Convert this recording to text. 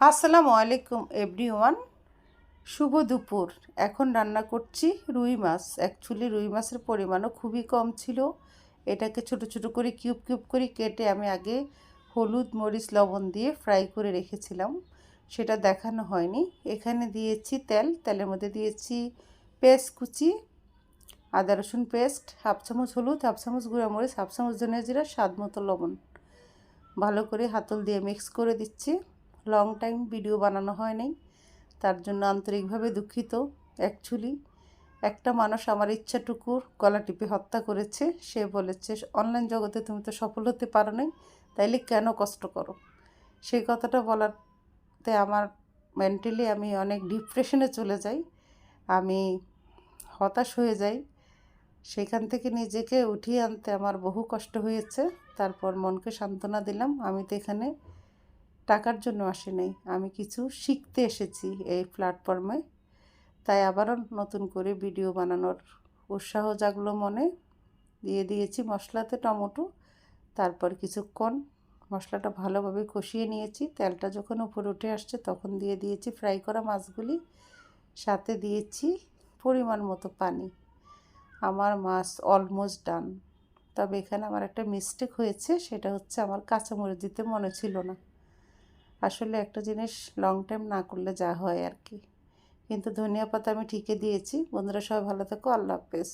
আসসালামু আলাইকুম এভরিওয়ান। শুভ দুপুর। এখন রান্না করছি রুই মাছ। অ্যাকচুয়ালি রুই মাছের পরিমাণও খুবই কম ছিল। এটাকে ছোট ছোট করে কিউব কিউব করে কেটে আমি আগে হলুদ মরিচ লবণ দিয়ে ফ্রাই করে রেখেছিলাম, সেটা দেখানো হয়নি। এখানে দিয়েছি তেল, তেলের মধ্যে দিয়েছি পেঁয়াজ কুচি, আদা রসুন পেস্ট, হাফ চামচ হলুদ, হাফ চামচ গুঁড়া মরিচ, হাফ চামচ ধনিয়া জিরা, স্বাদ মতো লবণ। ভালো করে হাতল দিয়ে মিক্স করে দিচ্ছি। লং টাইম ভিডিও বানানো হয় নাই, তার জন্য আন্তরিকভাবে দুঃখিত। অ্যাকচুয়ালি একটা মানুষ আমার ইচ্ছাটুকুর গলা টিপে হত্যা করেছে। সে বলেছে, অনলাইন জগতে তুমি তো সফল হতে পারো নাই, তাইলে কেন কষ্ট করো? সেই কথাটা বলাতে আমার মেন্টালি আমি অনেক ডিপ্রেশনে চলে যাই, আমি হতাশ হয়ে যাই। সেখান থেকে নিজেকে উঠিয়ে আনতে আমার বহু কষ্ট হয়েছে। তারপর মনকে সান্ত্বনা দিলাম, আমি তো এখানে টাকার জন্য আসি নাই, আমি কিছু শিখতে এসেছি এই প্ল্যাটফর্মে। তাই আবারও নতুন করে ভিডিও বানানোর উৎসাহ জাগলো মনে। দিয়ে দিয়েছি মশলাতে টমেটো। তারপর কিছুক্ষণ মশলাটা ভালোভাবে কষিয়ে নিয়েছি। তেলটা যখন উপরে উঠে আসছে তখন দিয়ে দিয়েছি ফ্রাই করা মাছগুলি, সাথে দিয়েছি পরিমাণ মতো পানি। আমার মাছ অলমোস্ট ডান। তবে এখানে আমার একটা মিস্টেক হয়েছে, সেটা হচ্ছে আমার কাঁচামরিচ দিতে মনে ছিল না। আসলে একটা জিনিস লং টাইম না করলে যা হয় আর কি। কিন্তু ধনিয়া পাতা আমি ঠিকই দিয়েছি। বন্ধুরা সবাই ভালো থেকো, আল্লাহ হাফেজ।